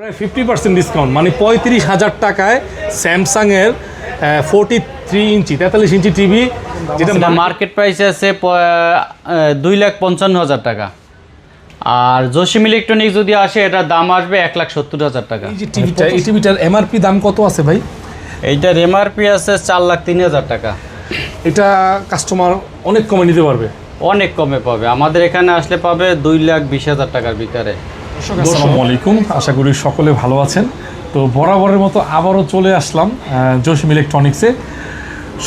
প্রায় 50% ডিসকাউন্ট, মানে 35,000 টাকায় স্যামসাংয়ের 43 ইঞ্চি 43 ইঞ্চি টিভি, যেটা মার্কেট প্রাইস আছে 2,55,000 টাকা। আর জসিম ইলেকট্রনিক্স যদি আসে এটার দাম আসবে 1,70,000 টাকা। এই যে টিভিটা, এই টিভিটার এমআরপি দাম কত আছে ভাই? এইটার এমআরপি আছে 4,03,000 টাকা। এটা কাস্টমার অনেক কমে নিতে পারবে, অনেক কমে পাবে, আমাদের এখানে আসলে পাবে 2,20,000 টাকার ভিতরে। আসসালামু আলাইকুম, আশা করি সকলে ভালো আছেন। তো বরাবরের মতো আবারও চলে আসলাম জসিম ইলেকট্রনিক্সে।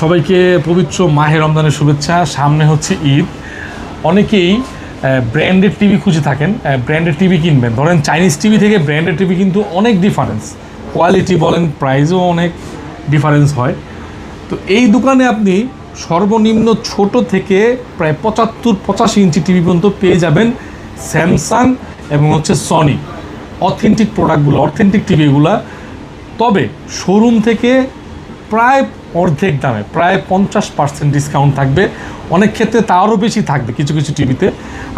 সবাইকে পবিত্র মাহে রমজানের শুভেচ্ছা। সামনে হচ্ছে ঈদ। অনেকেই ব্র্যান্ডেড টিভি খুঁজে থাকেন, ব্র্যান্ডেড টিভি কিনবেন। ধরেন চাইনিজ টিভি থেকে ব্র্যান্ডেড টিভি কিন্তু অনেক ডিফারেন্স, কোয়ালিটি বলেন, প্রাইসও অনেক ডিফারেন্স হয়। তো এই দোকানে আপনি সর্বনিম্ন ছোট থেকে প্রায় 75-85 ইঞ্চি টিভি পর্যন্ত পেয়ে যাবেন স্যামসাং এবং হচ্ছে সনি, অথেন্টিক প্রোডাক্টগুলো, অথেন্টিক টিভিগুলো। তবে শোরুম থেকে প্রায় অর্ধেক দামে, প্রায় 50% ডিসকাউন্ট থাকবে, অনেক ক্ষেত্রে তারও বেশি থাকবে কিছু কিছু টিভিতে।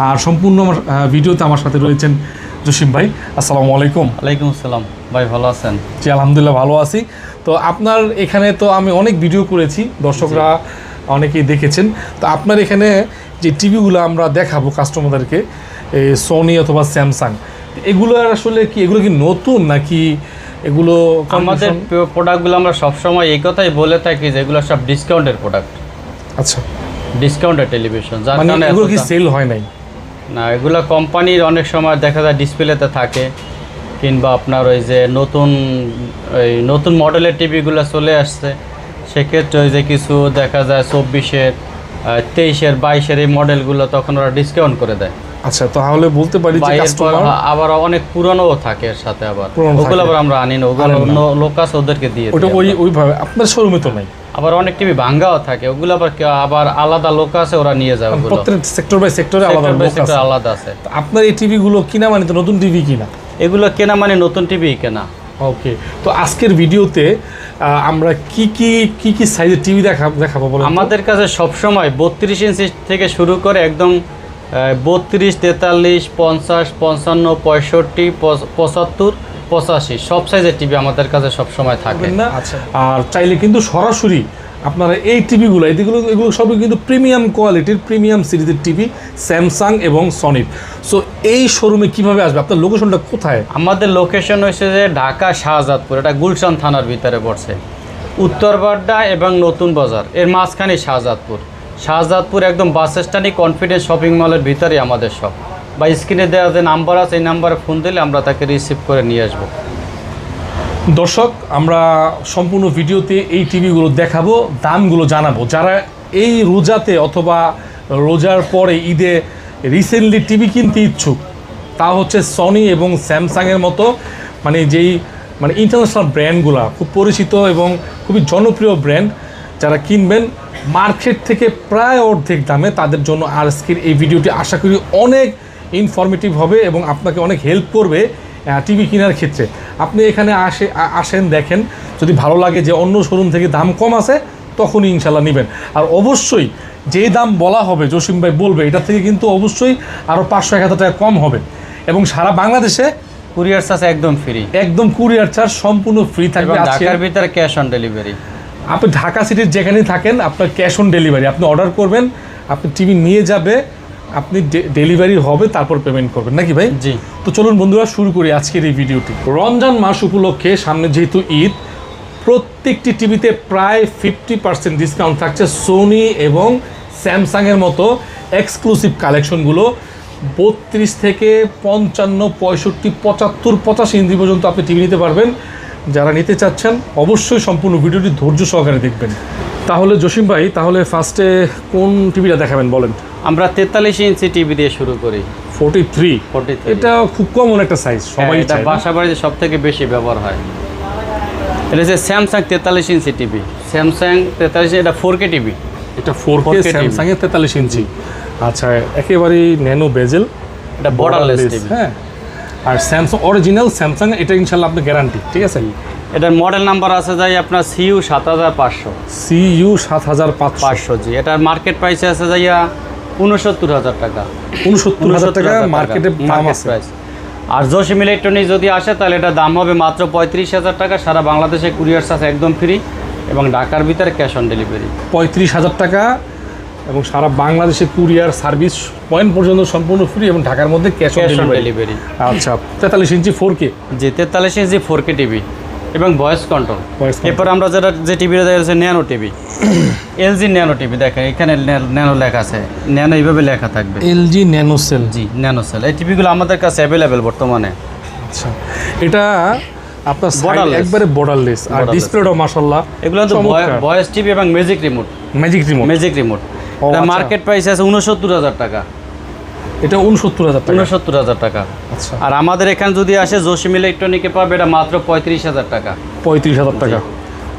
আর সম্পূর্ণ আমার ভিডিওতে আমার সাথে রয়েছেন জসিম ভাই। আসসালামু আলাইকুম। ওয়ালাইকুম আসসালাম ভাই, ভালো আছেন? জি আলহামদুলিল্লাহ ভালো আছি। তো আপনার এখানে তো আমি অনেক ভিডিও করেছি, দর্শকরা অনেকেই দেখেছেন। তো আপনার এখানে যে টিভিগুলো আমরা দেখাবো কাস্টমারদেরকে, সোনি অথবা স্যামসাং, এগুলো আসলে কি, এগুলো কি নতুন নাকি এগুলো? আমাদের প্রোডাক্টগুলো আমরা সবসময় এই কথাই বলে থাকি যে এগুলো সব ডিসকাউন্টের প্রোডাক্ট। আচ্ছা, ডিসকাউন্টের টেলিভিশন, যার মানে কারণে এগুলো কি সেল হয় নাই? না, এগুলো কোম্পানির অনেক সময় দেখা যায় ডিসপ্লেতে থাকে, কিংবা আপনার ওই যে নতুন মডেলের টিভিগুলো চলে আসছে, সেক্ষেত্রে ওই যে কিছু দেখা যায় 24-এর, 23-এর, 22-এর এই মডেলগুলো তখন ওরা ডিসকাউন্ট করে দেয়। আচ্ছা, তাহলে বলতে পারি যে কাস্টমার আবার অনেক পুরনোও থাকে এর সাথে, আবার পুরনো ওগুলো থাকে। আবার আমরা আনি না, ওগুলো অন্য লোক আছে ওদেরকে দিয়ে ওটা দিই আমরা। ওইভাবে আপনার শোরুমে তো নাই। আবার অনেক টিভি ভাঙ্গাও থাকে, ওগুলো আবার আলাদা লোক আছে, ওরা নিয়ে যায় ওগুলো। প্রত্যেক সেক্টর বাই সেক্টরে আলাদা লোক আছে। আলাদা আছে। তো আপনার এই টিভিগুলো কিনা মানে তো নতুন টিভি কিনা? এগুলো কেনা মানে নতুন টিভি কেনা। ওকে, তো আজকের ভিডিওতে আমরা কি কি সাইজের টিভি দেখাবো বলেন? আমাদের কাছে সবসময় 32 ইঞ্চি থেকে শুরু করে একদম 32, 43, 50, 55, 65, 75, 85 সব সাইজের টিভি আমাদের কাছে সবসময় থাকে না। আচ্ছা, আর চাইলে কিন্তু সরাসরি আপনারা এই টিভিগুলো, এগুলো সবই কিন্তু প্রিমিয়াম কোয়ালিটির, প্রিমিয়াম সিরিজের টিভি, স্যামসাং এবং সনির। সো এই শোরুমে কিভাবে আসবে? আপনার লোকেশনটা কোথায়? আমাদের লোকেশন হচ্ছে যে ঢাকা শাহজাদপুর, এটা গুলশান থানার ভিতরে পড়ছে, উত্তরবাড্ডা এবং নতুন বাজার এর মাঝখানে শাহজাদপুর একদম বাস স্ট্যান্ডে কনফিডেন্স শপিং মলের ভিতরে আমাদের সব। বা স্ক্রিনে দেওয়া যে নাম্বার আছে, এই নাম্বারে ফোন দিলে আমরা তাকে রিসিভ করে নিয়ে আসবো। দর্শক, আমরা সম্পূর্ণ ভিডিওতে এই টিভিগুলো দেখাবো, দামগুলো জানাবো। যারা এই রোজাতে অথবা রোজার পরে ঈদে রিসেন্টলি টিভি কিনতে ইচ্ছুক, তা হচ্ছে সনি এবং স্যামসাংয়ের মতো মানে ইন্টারন্যাশনাল ব্র্যান্ডগুলো, খুব পরিচিত এবং খুবই জনপ্রিয় ব্র্যান্ড, যারা কিনবেন মার্কেট থেকে প্রায় অর্ধেক দামে, তাদের জন্য আজকের এই ভিডিওটি আশা করি অনেক ইনফরমেটিভ হবে এবং আপনাকে অনেক হেল্প করবে টিভি কেনার ক্ষেত্রে। আপনি এখানে আসেন, দেখেন, যদি ভালো লাগে যে অন্য শোরুম থেকে দাম কম আছে, তখনই ইনশাল্লাহ নেবেন। আর অবশ্যই যেই দাম বলা হবে, জসিম ভাই বলবে, এটা থেকে কিন্তু অবশ্যই আরও 500-1000 টাকা কম হবে। এবং সারা বাংলাদেশে কুরিয়ার চার্জ একদম ফ্রি, একদম কুরিয়ার চার্জ সম্পূর্ণ ফ্রি থাকবে। ঢাকার ভিতরে ক্যাশ অন ডেলিভারি। আপনি ঢাকা সিটির যেখানেই থাকেন, আপনার ক্যাশ অন ডেলিভারি, আপনি অর্ডার করবেন, আপনি টিভি নিয়ে যাবে, আপনি ডেলিভারি হবে, তারপর পেমেন্ট করবেন, নাকি ভাই? জি। তো চলুন বন্ধুরা, শুরু করি আজকের এই ভিডিওটি। রমজান মাস উপলক্ষে, সামনে যেহেতু ঈদ, প্রত্যেকটি টিভিতে প্রায় 50% ডিসকাউন্ট থাকছে। সোনি এবং স্যামসাংয়ের মতো এক্সক্লুসিভ কালেকশনগুলো 32 থেকে 55, 65, 75, 85 ইঞ্চি পর্যন্ত আপনি টিভি নিতে পারবেন। যারা নিতে চাচ্ছেন অবশ্যই সম্পূর্ণ ভিডিওটি ধৈর্য সহকারে দেখবেন। তাহলে জসিম ভাই, তাহলে ফার্স্টে কোন টিভিটা দেখাবেন বলেন? আমরা 43 ইঞ্চি টিভি দিয়ে শুরু করি। 43, এটা খুব কমন একটা সাইজ, সবাই এটা বাসা বাড়িতে সব থেকে বেশি ব্যবহার হয়। এটা হচ্ছে স্যামসাং 43 ইঞ্চি টিভি, স্যামসাং 43, এটা 4K টিভি। এটা 4K স্যামসাংয়ের 43 ইঞ্চি। আচ্ছা, একেবারেই ন্যানো বেজেল, এটা বর্ডারলেস টিভি। হ্যাঁ, আর স্যামসাং অরিজিনাল স্যামসাং, এটা ইনশাল্লাহ আপনার গ্যারান্টি, ঠিক আছে? এটার মডেল নাম্বার আছে যাই আপনার CU 7500। CU 7500, জি। এটার মার্কেট প্রাইস আছে যাইয়া 69,000 টাকা। 69,000 টাকা মার্কেটে দাম আছে। আর জসিম ইলেকট্রনিক যদি আসে তাহলে এটা দাম হবে মাত্র 35,000 টাকা, সারা বাংলাদেশে কুরিয়ার চার্জ একদম ফ্রি এবং ঢাকার ভিতরে ক্যাশ অন ডেলিভারি। 35,000 টাকা এবং সারা বাংলাদেশে কুরিয়ার সার্ভিস পয়েন্ট পর্যন্ত সম্পূর্ণ ফ্রি এবং ঢাকার মধ্যে ক্যাশ অন ডেলিভারি। আচ্ছা, 43 ইঞ্চি 4K, জি 43 ইঞ্চি 4K টিভি এবং ভয়েস কন্ট্রোল। Voice control। এরপর আমরা যে টিভিটা দেখাচ্ছি nano TV, LG nano TV. দেখেন এখানে ন্যানো লেখা আছে, ন্যানো এইভাবে লেখা থাকবে, LG ন্যানোসেল। জি ন্যানো সেল। এই টিভিগুলো আমাদের কাছে অ্যাভেলেবেল বর্তমানে। আচ্ছা, এটা আপনার Borderless। একবারে বর্ডারলেস আর Borderless। ডিসপ্লেটাও মাশাআল্লাহ এগুলো তো ভয়েস টিভি এবং ম্যাজিক রিমোট। Magic remote. ও, এটা আচ্ছা। মার্কেট প্রাইস আছে 69,000 টাকা। এটা 69,000 টাকা। 69,000 টাকা। আচ্ছা, আর আমাদের এখানে যদি আসে জসিম ইলেকট্রনিকে পাবে এটা মাত্র 35,000 টাকা। 35,000 টাকা।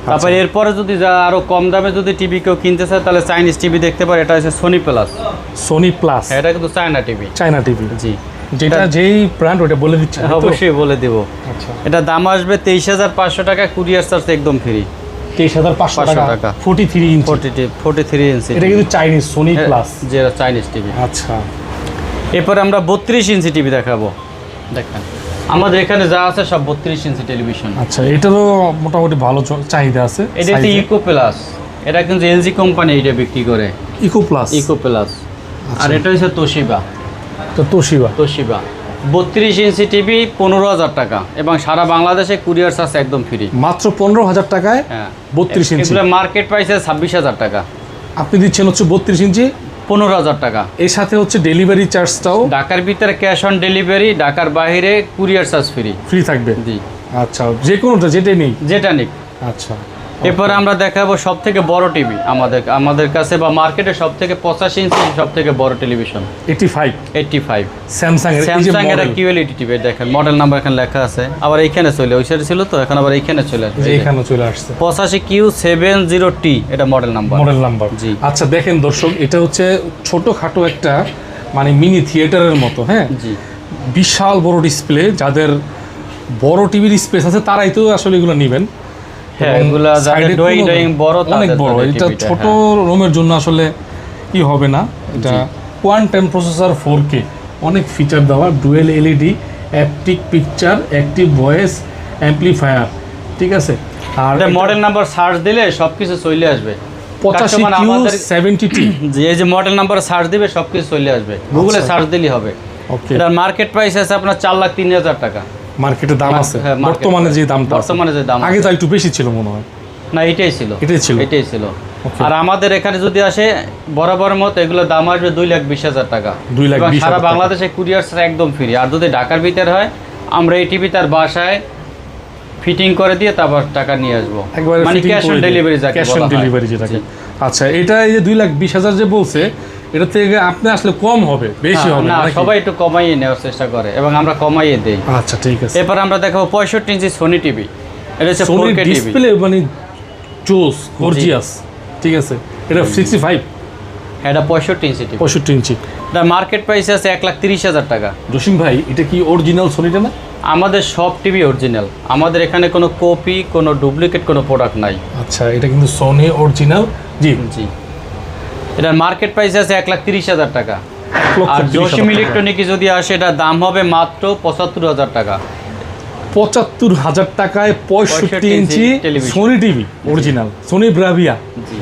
তারপরে এরপরে যদি যা আরো কম দামে যদি টিভি কেউ কিনতে চায় তাহলে চাইনিজ টিভি দেখতে পারে। এটা হচ্ছে সোনি প্লাস। সোনি প্লাস, এটা কিন্তু চায়না টিভি। China TV. জি, যেটা যেই ব্র্যান্ড ওটা বলে দিচ্ছি। অবশ্যই বলে দিব। আচ্ছা, এটা দাম আসবে 23,500 টাকা, কুরিয়ার চার্জ একদম ফ্রি। 23,500 টাকা। টাকা। 43 ইঞ্চি। 43 ইঞ্চি। এটা কিন্তু চাইনিজ সোনি প্লাস। যেটা চাইনিজ টিভি। আচ্ছা, এরপরে আমরা 32 ইঞ্চি টিভি দেখাবো। দেখেন আমাদের এখানে যা আছে সব 32 ইঞ্চি টেলিভিশন। আচ্ছা, এটারও মোটামুটি ভালো চাহিদা আছে। এটা হচ্ছে ইকো প্লাস, এটা কিন্তু এলজি কোম্পানি এটা বিক্রি করে। Eco plus. Eco plus. আর এটা হচ্ছে তোশিবা। তো তোশিবা 32 ইঞ্চি টিভি 15,000 টাকা এবং সারা বাংলাদেশে কুরিয়ার চার্জ একদম ফ্রি। মাত্র 15,000 টাকায় হ্যাঁ, 32 ইঞ্চি। এগুলো মার্কেট প্রাইসে 26,000 টাকা। আপনি দিচ্ছেন হচ্ছে 32 ইঞ্চি 15,000 টাকা। এর সাথে হচ্ছে ডেলিভারি চার্জটাও ঢাকার ভিতরে ক্যাশ অন ডেলিভারি, ঢাকার বাইরে কুরিয়ার চার্জ ফ্রি। ফ্রি থাকবে। জি, আচ্ছা, যে কোনোটা যেটাই নেই। যেটা নিক। আচ্ছা, এরপরে আমরা দেখাবো সব থেকে বড় টিভি আমাদের কাছে বা মার্কেটে সব থেকে 85 ইঞ্চি সব থেকে বড় টেলিভিশন। 85 স্যামসাং এর এই যে স্যামসাং এর model, কিউএলইডি টিভি। দেখেন মডেল নাম্বার এখানে লেখা আছে, আবার এইখানে চলে ওই সাইডে ছিল তো এখন আবার এইখানে চলে আসবে। যে এখানে চলে আসছে 85Q70T এটা মডেল নাম্বার। Model number. জি। আচ্ছা, দেখেন দর্শক, এটা হচ্ছে ছোটখাটো একটা মানে মিনি থিয়েটারের মতো। হ্যাঁ, জি, বিশাল বড় ডিসপ্লে। যাদের বড় টিভির স্পেস আছে তারাই তো আসলে এগুলো নেবেন। হ্যাঁ, এবং এগুলা যাদের side এ ড্রয়িং কোনো- বড় অনেক তাদের বড়। তাদের এটা টিভিটা, ছোট হ্যাঁ। রুমের জন্য আসলে কি হবে না। এটা কোয়ান্টাম প্রসেসর 4K, অনেক ফিচার দেওয়া, dual LED, optic picture, active voice amplifier. ঠিক আছে। আর এটা মডেল নাম্বার সার্চ দিলে সবকিছু চলে আসবে। 85Q70T। যে এই যে মডেল নাম্বার সার্চ দিবে সবকিছু চলে আসবে, গুগলে আচ্ছা। সার্চ দিলেই হবে। ওকে, এটার মার্কেট প্রাইস আছে আপনার 4,03,000 টাকা। মার্কেটে দাম আছে হ্যাঁ, market বর্তমানে যে দামটা আছে। বর্তমানে যে দাম আগে আছে। তো একটু বেশি ছিল মনে হয়। না, এটাই ছিল। এটাই ছিল। Okay. আর আমাদের এখানে যদি আসে বরাবর মত এগুলো দাম আসবে 2,20,000 টাকা। 2,20,000 সারা টাকা। বাংলাদেশে কুরিয়ার একদম ফ্রি। আর যদি ঢাকার ভিতরে হয় আমরা এই টিভি তার বাসায় ফিটিং করে দিয়ে তারপর টাকা নিয়ে আসবো। একবারে মানে fitting ক্যাশ করে অন দিয়ে। ডেলিভারি যাকে ক্যাশ অন বলা হয়। ডেলিভারি যেটাকে। জি। আচ্ছা, এটা এই যে 2,20,000 যে বলছে, এটা থেকে আপনি আসলে কম হবে বেশি হবে না, নাকি? সবাই একটু কমাইয়ে নেওয়ার চেষ্টা করে এবং আমরা কমাইয়ে দেই। আচ্ছা, ঠিক আছে। এরপর আমরা দেখাবো 65 ইঞ্চি সোনি টিভি। এটা হচ্ছে সোনি 4K টিভি। ডিসপ্লে মানে জোস, গর্জিয়াস। ঠিক আছে। এটা 65 এটা 65 ইঞ্চি টিভি। 65 ইঞ্চি। এটা মার্কেট প্রাইস আছে 1,30,000 টাকা। জসিম ভাই, এটা কি অরিজিনাল সোনিটা না? আমাদের সব টিভি অরিজিনাল, আমাদের এখানে কোনো কপি কোনো ডুপ্লিকেট কোনো প্রোডাক্ট নাই। আচ্ছা, এটা কিন্তু সোনি অরিজিনাল। জি, জি, এটার মার্কেট প্রাইস আছে 1,30,000 টাকা। 1,30,000 আর জসিম টাকা। ইলেকট্রনিকে যদি আসে এটার দাম হবে মাত্র 75,000 টাকা। 75,000 টাকায় 65 inch television. Sony TV original, Sony Bravia. জি,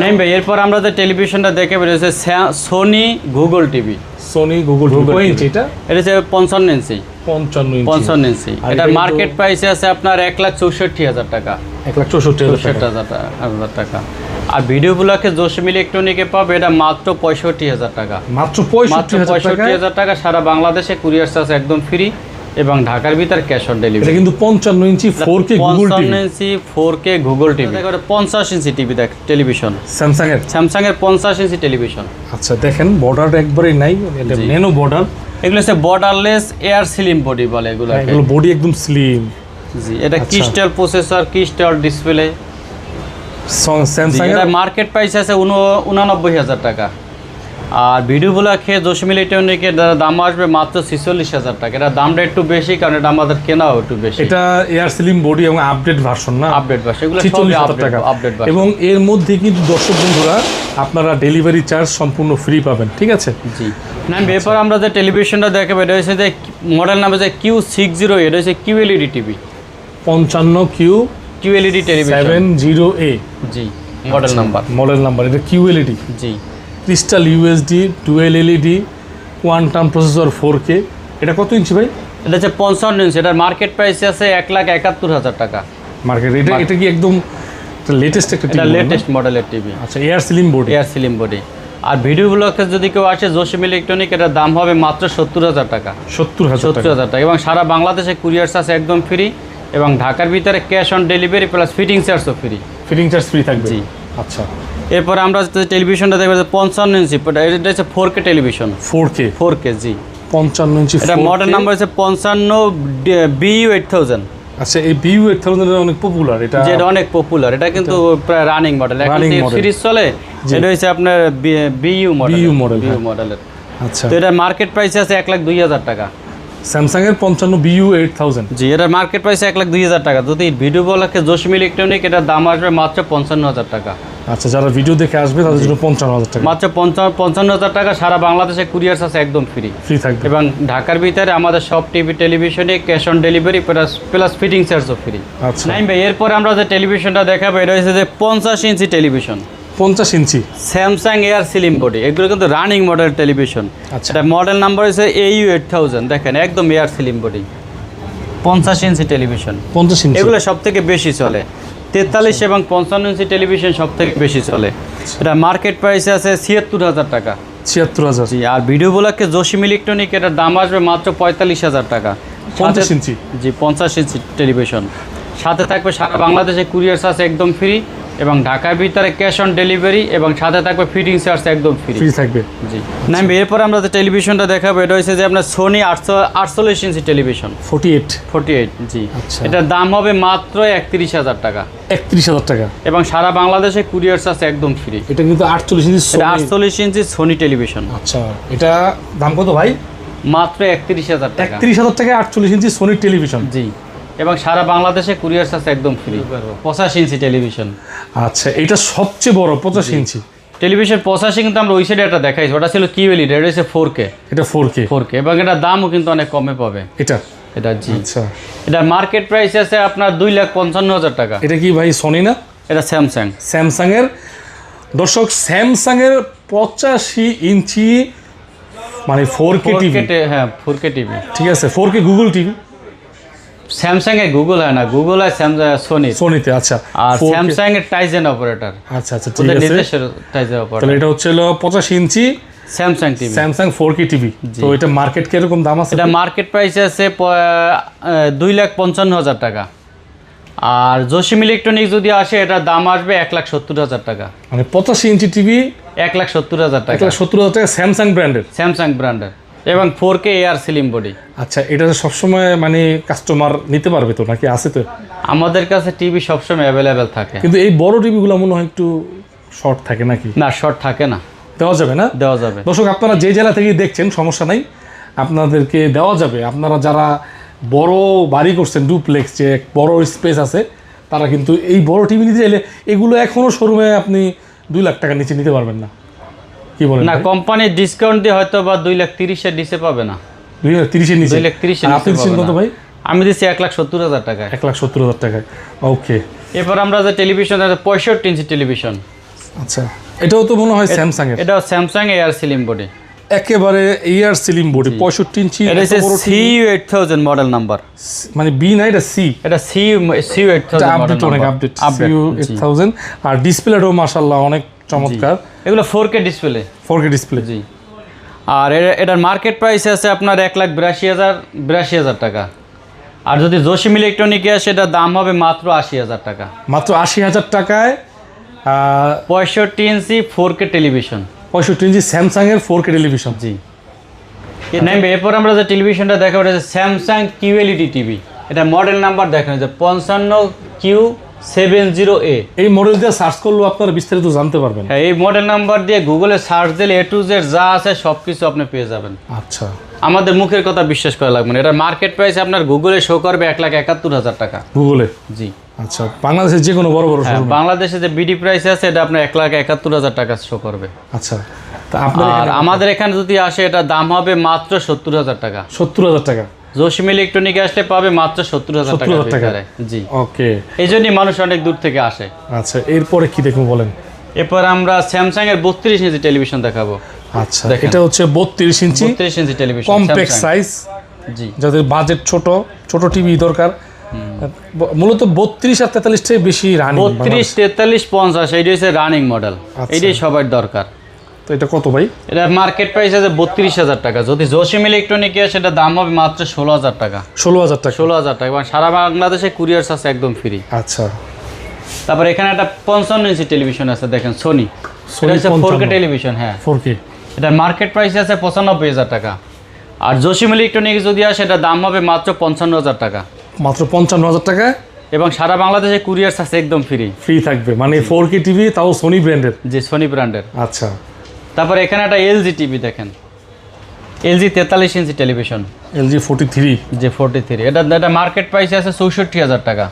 নাইম ভাই, এরপর আমরা যে টেলিভিশনটা দেখে বেরিয়েছে Sony Google TV. Sony Google কয় ইঞ্চি এটা? এটা হচ্ছে 55 ইঞ্চি। 55 ইঞ্চি। 55 ইঞ্চি। আর এটার এটা মার্কেট কিন্তু- প্রাইস আছে আপনার 1,64,000 টাকা। 1,64,000 টাকা। 64,000 টাকা। আর ভিডিওগুলোকে জসিম ইলেকট্রনিকে পাবে এটা মাত্র 65,000 টাকা। মাত্র মাত্র 65,000 টাকা। 65,000 টাকা, সারা বাংলাদেশে কুরিয়ার চার্জ একদম ফ্রি এবং ঢাকার ভিতর ক্যাশ অন এটা ডেলিভারি। কিন্তু 55 ইঞ্চি 4K গুগল 55 টিভি। ইঞ্চি 4K Google TV. 50 inch TV television, Samsung এর। স্যামসাং এর 50 ইঞ্চি টেলিভিশন। আচ্ছা, দেখেন বর্ডার একবারেই নাই, এটা জি। Nano border. এগুলো হচ্ছে বর্ডারলেস এয়ার স্লিম বডি বলে এগুলো। এগুলো বডি একদম স্লিম। জি, এটা আচ্ছা। Crystal processor, crystal display. Samsung এর এটা মার্কেট প্রাইস আছে 89,000 টাকা। আর ভিডিওগুলো খেয়ে জসিম ইলেকট্রনিকের দাম আসবে মাত্র 46,000 টাকা। এটা দামটা একটু বেশি কারণ এটা আমাদের কেনাও একটু বেশি। এটা এয়ার স্লিম বডি এবং আপডেট ভার্সন না? আপডেট ভার্সন, এগুলো সবই 46,000 টাকা। Update version. এবং এর মধ্যে কিন্তু দর্শক বন্ধুরা আপনারা ডেলিভারি চার্জ সম্পূর্ণ ফ্রি পাবেন। ঠিক আছে। জি, না এরপর আমরা যে টেলিভিশনটা দেখাবো এটা হচ্ছে যে মডেল নাম হচ্ছে Q60, এটা হচ্ছে QLED টিভি, 55Q QLED টেলিভিশন 70A জি মডেল নাম্বার। মডেল নাম্বার, এটা QLED, জি crystal UHD, dual LED, quantum processor 4K। এটা কত ইঞ্চি ভাই? এটা হচ্ছে 55 ইঞ্চি, এটার মার্কেট প্রাইস আছে 1,71,000 টাকা মার্কেট। এটা কি একদম লেটেস্ট একটা এটা টিভি? লেটেস্ট মডেলের টিভি, আচ্ছা, air sealing board. Air sealing body. আর ভিডিও ব্লকে যদি কেউ আসে জসিম ইলেকট্রনিক, এটার দাম হবে মাত্র 70,000 টাকা। 70,000 টাকা। 70,000 টাকা এবং সারা বাংলাদেশে কুরিয়ার চার্জ একদম ফ্রি এবং ঢাকার ভিতরে cash on delivery plus fitting চার্জও ফ্রি। ফিটিং চার্জ ফ্রি থাকবে? জি। আচ্ছা, এরপর আমরা যে টেলিভিশনটা দেখবো 55 ইঞ্চি, এটা হচ্ছে 4K টেলিভিশন। 4K জি। 55 ইঞ্চি। এটা মডেল নাম্বার হচ্ছে 55 BU8000। আচ্ছা, এই BU8000 অনেক পপুলার, এটা যেটা অনেক পপুলার, এটা কিন্তু প্রায় রানিং মডেল, এখন সিরিজ চলে। এটা হচ্ছে আপনার BU মডেলের। আচ্ছা, তো এটা মার্কেট প্রাইস আছে 1,02,000 টাকা। স্যামসাং এর 55 BU8000। জি, এটার মার্কেট প্রাইস 1,02,000 টাকা। যদি ভিডিও বলাকে জসিম ইলেকট্রনিক, এটার দাম আসবে মাত্র 55,000 টাকা। আচ্ছা, যারা ভিডিও দেখে আসবে তাদের জন্য 55,000 টাকা, মাত্র 55,000 টাকা। সারা বাংলাদেশে কুরিয়ার চার্জ একদম ফ্রি থাকবে এবং ঢাকার ভিতরে আমাদের সব টিভি টেলিভিশনে cash on delivery plus fitting চার্জও ফ্রি। আচ্ছা, নাইম ভাই, এরপরে আমরা যে টেলিভিশনটা দেখাবো এটা হচ্ছে যে 50 ইঞ্চি টেলিভিশন। 50 ইঞ্চি স্যামসাং এয়ার সিলিং বডি, এগুলো কিন্তু রানিং মডেল টেলিভিশন। আচ্ছা, এটা মডেল নাম্বার হচ্ছে AU8000। দেখেন একদম এয়ার সিলিং বডি, 50 ইঞ্চি টেলিভিশন। 50 ইঞ্চি এগুলো সব থেকে বেশি চলে। 43 এবং 55 ইঞ্চি টেলিভিশন সব থেকে বেশি চলে। এটা মার্কেট প্রাইস আছে 76,000 টাকা। 76,000। জি। আর ভিডিও ব্লকে জসিম ইলেকট্রনিক, এটার দাম আসবে মাত্র 45,000 টাকা। 50 ইঞ্চি জি, 50 ইঞ্চি টেলিভিশন। সাথে থাকবে সারা বাংলাদেশে কুরিয়ার চার্জ একদম ফ্রি এবং ঢাকার ভিতরে ক্যাশ অন ডেলিভারি এবং সাথে থাকবে ফিটিং চার্জ একদম ফ্রি থাকবে। জি। না এরপর আমরা যে টেলিভিশনটা দেখাবো এটা হচ্ছে যে আপনার সোনি 48 ইঞ্চি টেলিভিশন। 48 জি। আচ্ছা, এটার দাম হবে মাত্র 31,000 টাকা। 31,000 টাকা এবং সারা বাংলাদেশে কুরিয়ার চার্জ একদম ফ্রি। এটা কিন্তু 48 ইঞ্চি। এটা 48 ইঞ্চি সোনি টেলিভিশন। আচ্ছা, এটা দাম কত ভাই? মাত্র 31,000 টাকা। 31,000 টাকায় 48 ইঞ্চি সোনি টেলিভিশন। জি। এবং সারা বাংলাদেশে কুরিয়ার চার্জ একদম ফ্রি। 85 ইঞ্চি টেলিভিশন। আচ্ছা, এটা সবচেয়ে বড় 85 ইঞ্চি টেলিভিশন। 85 কিন্তু আমরা ওই সাইডে একটা দেখাইছি, ওটা ছিল QLED, এটা হচ্ছে 4K। এটা 4K এবং এটার দামও কিন্তু অনেক কমে পাবে এটা। জি। আচ্ছা, এটার মার্কেট প্রাইস আছে আপনার 2,55,000 টাকা। এটা কি ভাই সোনি না? এটা স্যামসাং এর। দর্শক, স্যামসাং এর 85 ইঞ্চি মানে 4K টিভি। হ্যাঁ, 4K টিভি। ঠিক আছে, 4K Google TV. Samsung A Google হয় না, গুগল হয় সোনিতে। আচ্ছা, আর স্যামসাং এর টাইজেন অপারেটর। আচ্ছা, ঠিক আছে, নিজস্ব টাইজেন অপারেটর। তাহলে এটা হচ্ছে 85 inch Samsung TV, Samsung 4K TV. তো এটা মার্কেট কিরকম দাম আছে? এটা মার্কেট প্রাইস আছে 2,55,000 টাকা। আর জসিম ইলেকট্রনিক যদি আসে এটার দাম আসবে 1,70,000 টাকা। মানে 85 ইঞ্চি টিভি 1,70,000 টাকা। 1,70,000 টাকা স্যামসাং ব্র্যান্ডের এবং 4K এয়ার সিলিং বডি। আচ্ছা, এটা সবসময় মানে কাস্টমার নিতে পারবে তো নাকি আছে তো? আমাদের কাছে টিভি সবসময় অ্যাভেলেবেল থাকে, কিন্তু এই বড় টিভিগুলো মনে হয় একটু শর্ট থাকে নাকি? না, শর্ট থাকে না, দেওয়া যাবে না? দেওয়া যাবে। দর্শক, আপনারা যে জেলা থেকে দেখছেন সমস্যা নাই, আপনাদেরকে দেওয়া যাবে। আপনারা যারা বড় বাড়ি করছেন, ডুপ্লেক্স, যে বড় স্পেস আছে, তারা কিন্তু এই বড় টিভি নিতে চাইলে এগুলো এখনও শোরুমে আপনি 2 লাখ টাকা নিচে নিতে পারবেন না। কি বলেন? না, কোম্পানির ডিসকাউন্ট দিয়ে হয়তো বা 2,30,000 নিচে পাবে না। 2,30,000 নিচে? 2,30,000 আপনি দিচ্ছেন কত ভাই? আমি দিচ্ছি 1,70,000 টাকায়। 1,70,000 টাকায়। ওকে। এরপর আমরা যে টেলিভিশন, 65 ইঞ্চি টেলিভিশন। আচ্ছা, এটাও তো মনে হয় স্যামসাং এর। এটাও স্যামসাং এয়ার সিলিং বডি, একেবারে এয়ার সিলিং বডি। 65 ইঞ্চি। এটা হচ্ছে CU8000 মডেল নাম্বার। মানে বি না, এটা সি। এটা CU8000 model number. Update CU8000। আর ডিসপ্লেটাও মাশাআল্লাহ অনেক চমৎকার। এগুলো 4K ডিসপ্লে। 4K display. জি। আর এটার মার্কেট প্রাইস আছে আপনার 1,82,000 টাকা। আর যদি জসিম ইলেকট্রনিকে আসে এটার দাম হবে মাত্র 80,000 টাকা। মাত্র 80,000 টাকায় 65 ইঞ্চি 4K টেলিভিশন। 65 ইঞ্চি স্যামসাং এর 4K টেলিভিশন। জি। এরপর আমরা যে টেলিভিশনটা দেখাবো এটা স্যামসাং QLED টিভি। এটা মডেল নাম্বার দেখেন যে 55Q70A। এই মডেল দিয়ে সার্চ করলেও আপনারা বিস্তারিত জানতে পারবেন। হ্যাঁ, এই মডেল নাম্বার দিয়ে গুগলে সার্চ দিলে A to Z যা আছে সব কিছু আপনি পেয়ে যাবেন। আচ্ছা, আমাদের মুখের কথা বিশ্বাস করা লাগবে না। এটা মার্কেট প্রাইস আপনার গুগলে শো করবে 1,71,000 টাকা গুগলে। জি। আচ্ছা, বাংলাদেশের যে কোনো বড় বড় শোরুম? বাংলাদেশে যে বিডি প্রাইস আছে এটা আপনার 1,71,000 টাকা শো করবে। আচ্ছা, তা আপনার আর আমাদের এখানে যদি আসে এটা দাম হবে মাত্র 70,000 টাকা। 70,000 টাকা। জসিম ইলেকট্রনিকে আসলে পাবে মাত্র 70,000 টাকা। 70,000 টাকা। জি, ওকে। এই জন্যই মানুষ অনেক দূর থেকে আসে। আচ্ছা, এরপরে কি দেখুন বলেন। এরপর আমরা স্যামসাং এর 32 ইঞ্চি টেলিভিশন দেখাবো। আচ্ছা, এটা হচ্ছে 32 inch 32 inch television, compact Samsung। Size, জি, যাদের বাজেট ছোট টিভি দরকার। মূলত 32 আর 43 টাই বেশি রানিং। 32, 43, 50 এইটাই হচ্ছে রানিং মডেল, আচ্ছা। এইটাই সবার দরকার। তো এটা কত ভাই? এটা মার্কেট প্রাইস আছে 32,000 টাকা। যদি জসিম ইলেকট্রনিকে সেটা দাম হবে মাত্র 16,000 টাকা। 16,000 টাকা। 16,000 টাকা এবং সারা বাংলাদেশে কুরিয়ার আছে একদম ফ্রি। আচ্ছা, তারপর এখানে একটা 55 ইঞ্চি টেলিভিশন আছে, দেখেন সোনি। Sony এটা হচ্ছে 4K 55 টেলিভিশন। হ্যাঁ, 4K। এটা মার্কেট প্রাইস আছে 95,000 টাকা। আর জসিম ইলেকট্রনিক যদি আসে এটা দাম হবে মাত্র 55,000 টাকা। মাত্র 55,000 টাকা এবং সারা বাংলাদেশে কুরিয়ার আছে একদম ফ্রি। ফ্রি থাকবে, মানে 4K টিভি, তাও সোনি ব্র্যান্ডের। যে সোনি ব্র্যান্ডের। আচ্ছা, তারপর এখানে একটা এলজি টিভি দেখেন, এলজি 43 ইঞ্চি টেলিভিশন, LG 43। যে 43। এটা মার্কেট প্রাইস আছে 64,000 টাকা।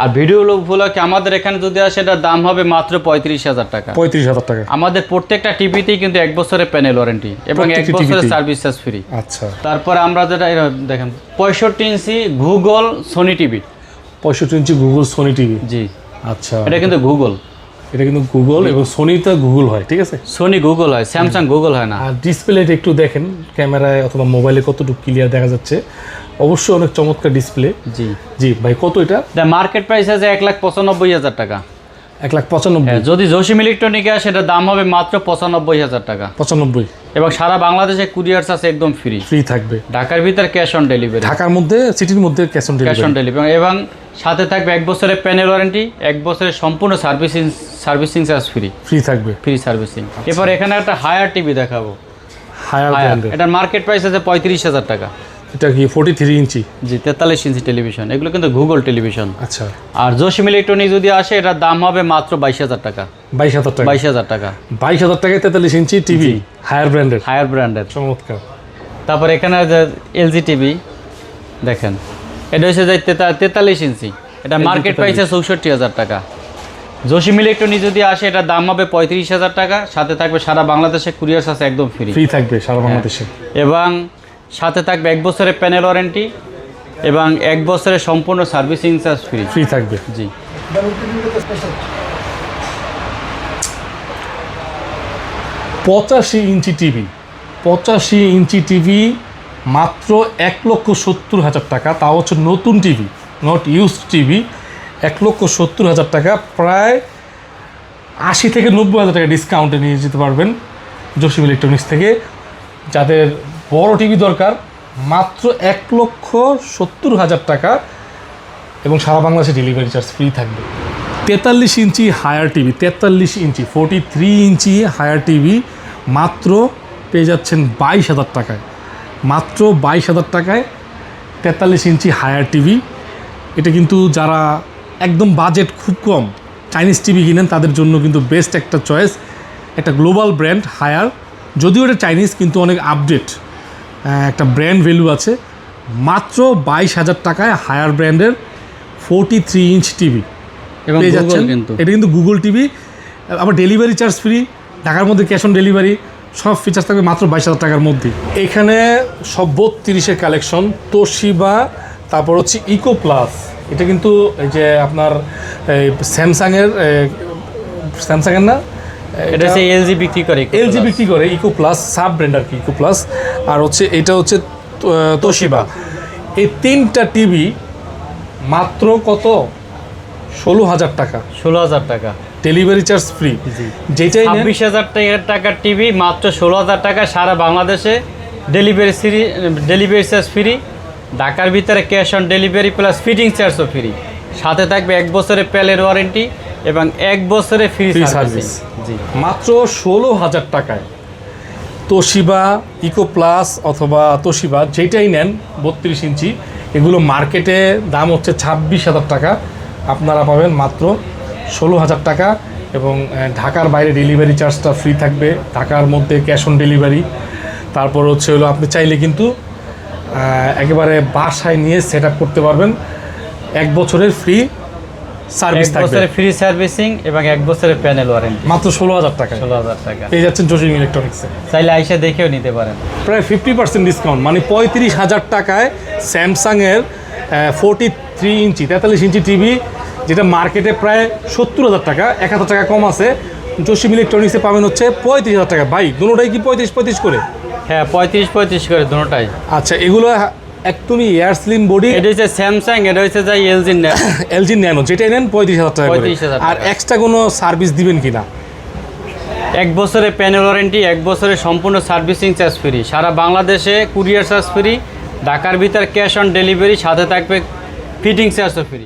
আর ভিডিও উপলক্ষে আমাদের এখানে যদি আসে এটার দাম হবে মাত্র 35,000 টাকা। 35,000 টাকা। আমাদের প্রত্যেকটা টিভিতেই কিন্তু 1 বছরের প্যানেল ওয়ারেন্টি এবং 1 প্রত্যেকটি বছরের টিভিতেই। Service charge free. আচ্ছা, তারপরে আমরা যেটা দেখেন 65 ইঞ্চি গুগল সোনি টিভি। 65 ইঞ্চি গুগল সোনি টিভি। জি, আচ্ছা, এটা কিন্তু গুগল, এটা কিন্তু গুগল এবং সোনিটা গুগল হয়, ঠিক আছে। সোনি গুগল হয়, স্যামসাং গুগল হয় না। আর ডিসপ্লেটা একটু দেখেন ক্যামেরায় অথবা মোবাইলে কতটুকু ক্লিয়ার দেখা যাচ্ছে। অবশ্যই অনেক চমৎকার ডিসপ্লে। জি, জি ভাই, কত এটা? এটা মার্কেট প্রাইস আছে 1,95,000 টাকা। 1,95,000। হ্যাঁ, যদি জসিম ইলেকট্রনিকে আসে এটার দাম হবে মাত্র 95,000 টাকা। 95 এবং সারা বাংলাদেশে কুরিয়ার আছে একদম ফ্রি। ফ্রি থাকবে। ঢাকার ভিতর ক্যাশ অন ডেলিভারি। ঢাকার মধ্যে, সিটির মধ্যে cash on cash on delivery. Delivery এবং সাথে থাকবে 1 বছরের প্যানেল ওয়ারেন্টি, 1 বছরের সম্পূর্ণ সার্ভিসিং চার্জ ফ্রি। ফ্রি থাকবে। Free servicing. এরপর এখানে একটা হায়ার টিভি দেখাবো। হায়ার ব্র্যান্ডের। এটার মার্কেট প্রাইস আছে 35,000 টাকা। এটা কি 43 ইঞ্চি? জি, 43 ইঞ্চি টেলিভিশন। এগুলো কিন্তু গুগল টেলিভিশন। আচ্ছা, আর জসিম ইলেকট্রনিক যদি আসে এটার দাম হবে মাত্র 22,000 টাকা। 22,000 টাকা। 22,000 টাকা। 22,000 টাকায় 43 ইঞ্চি টিভি, হায়ার ব্র্যান্ডের। হায়ার ব্র্যান্ডের। চমৎকার। তারপর এখানে যে এলজি টিভি দেখেন, এটা হচ্ছে যে 43 ইঞ্চি। এটা মার্কেট প্রাইস আছে 64,000 টাকা। জসিম ইলেকট্রনিক যদি আসে এটার দাম হবে 35,000 টাকা। সাথে থাকবে সারা বাংলাদেশে কুরিয়ার আছে একদম ফ্রি। ফ্রি থাকবে সারা বাংলাদেশে। এবং সাথে থাকবে 1 বছরের প্যানেল ওয়ারেন্টি এবং 1 বছরের সম্পূর্ণ সার্ভিসিং চার্জ ফ্রি। ফ্রি থাকবে। জি, 85 ইঞ্চি টিভি। 85 ইঞ্চি টিভি মাত্র 1,70,000 টাকা। তাও হচ্ছে নতুন টিভি, নট ইউজড টিভি। 1,70,000 টাকা, প্রায় 80 থেকে 90,000 টাকা ডিসকাউন্টে নিয়ে যেতে পারবেন জসিম ইলেকট্রনিক্স থেকে। যাদের বড় টিভি দরকার, মাত্র 1,70,000 টাকা এবং সারা বাংলাদেশে ডেলিভারি চার্জ ফ্রি থাকবে। 43 ইঞ্চি হায়ার টিভি, 43 ইঞ্চি 43 ইঞ্চি হায়ার টিভি মাত্র পেয়ে যাচ্ছেন 22,000 টাকায়। মাত্র 22,000 টাকায় 43 ইঞ্চি হায়ার টিভি। এটা কিন্তু যারা একদম বাজেট খুব কম চাইনিজ টিভি কিনেন তাদের জন্য কিন্তু বেস্ট একটা চয়েস। একটা গ্লোবাল ব্র্যান্ড হায়ার, যদিও এটা চাইনিজ কিন্তু অনেক আপডেট, একটা ব্র্যান্ড ভ্যালু আছে। মাত্র 22,000 টাকায় হায়ার ব্র্যান্ডের 43 ইঞ্চ টিভি এবং পেয়ে গুগল যাচ্ছেন। কিন্তু এটা কিন্তু গুগল টিভি, আবার ডেলিভারি চার্জ ফ্রি, ঢাকার মধ্যে ক্যাশ অন ডেলিভারি, সব ফিচার্স থাকবে মাত্র 22,000 টাকার মধ্যে। এখানে সব 32-এর কালেকশন, তোশিবা, তারপর হচ্ছে ইকো প্লাস। এটা কিন্তু এই যে আপনার স্যামসাংয়ের না, এটা হচ্ছে এলজি বিক্রি করে। এলজি বিক্রি করে, ইকো প্লাস সাব ব্র্যান্ড আর কি, ইকো প্লাস। আর হচ্ছে এটা হচ্ছে তোশিবা। এই 3টা টিভি মাত্র কত? 16,000 টাকা। 16,000 টাকা ডেলিভারি চার্জ ফ্রি। যেটাই নেন 26,000 টাকার টিভি মাত্র 16,000 টাকা। সারা বাংলাদেশে ডেলিভারি চার্জ ফ্রি। ঢাকার ভিতরে cash on delivery plus fitting চার্জও ফ্রি। সাথে থাকবে 1 বছরের প্যানেল ওয়ারেন্টি এবং 1 বছরের ফ্রি সার্ভিস। জি, মাত্র 16,000 টাকায় তোশিবা, ইকো প্লাস অথবা তোশিবা যেটাই নেন 32 ইঞ্চি, এগুলো মার্কেটে দাম হচ্ছে 26,000 টাকা। আপনারা পাবেন মাত্র 16,000 টাকা এবং ঢাকার বাইরে ডেলিভারি চার্জটা ফ্রি থাকবে, ঢাকার মধ্যে ক্যাশ অন ডেলিভারি। তারপর হচ্ছে হলো আপনি চাইলে কিন্তু একেবারে বাসায় নিয়ে সেট আপ করতে পারবেন, 1 বছরের ফ্রি সার্ভিস 1 থাকবে বছরের ফ্রি সার্ভিসিং এবং 1 বছরের প্যানেল ওয়ারেন্টি। মাত্র 16,000 টাকা 16,000 টাকা। পেয়ে যাচ্ছেন জসিম ইলেকট্রনিক্সে। চাইলে আইসা দেখেও নিতে পারেন। প্রায় 50% ডিসকাউন্ট, মানে 35,000 টাকায় স্যামসাংয়ের 43 ইঞ্চি 43 ইঞ্চি টিভি, যেটা মার্কেটে প্রায় 70,000 টাকা, 1,000 টাকা কম আছে, জসিম ইলেকট্রনিক্সে পাবেন হচ্ছে 35,000 টাকা। ভাই দুটোটাই কি 35 করে? হ্যাঁ 35 করে দুটোটাই। আচ্ছা, এগুলো একদমই এয়ার স্লিম বডি। এটা হচ্ছে স্যামসাং, এটা হচ্ছে যাই এলজি এলজি ন্যানো, যেটা নেন 35,000 টাকা করে। 35,000 টাকা। আর এক্সট্রা কোনো সার্ভিস দিবেন কিনা? 1 বছরের প্যানেল ওয়ারেন্টি, 1 বছরের সম্পূর্ণ সার্ভিসিং চার্জ ফ্রি, সারা বাংলাদেশে কুরিয়ার চার্জ ফ্রি, ঢাকার ভিতর ক্যাশ অন ডেলিভারি, সাথে থাকবে ফিটিং চার্জও ফ্রি।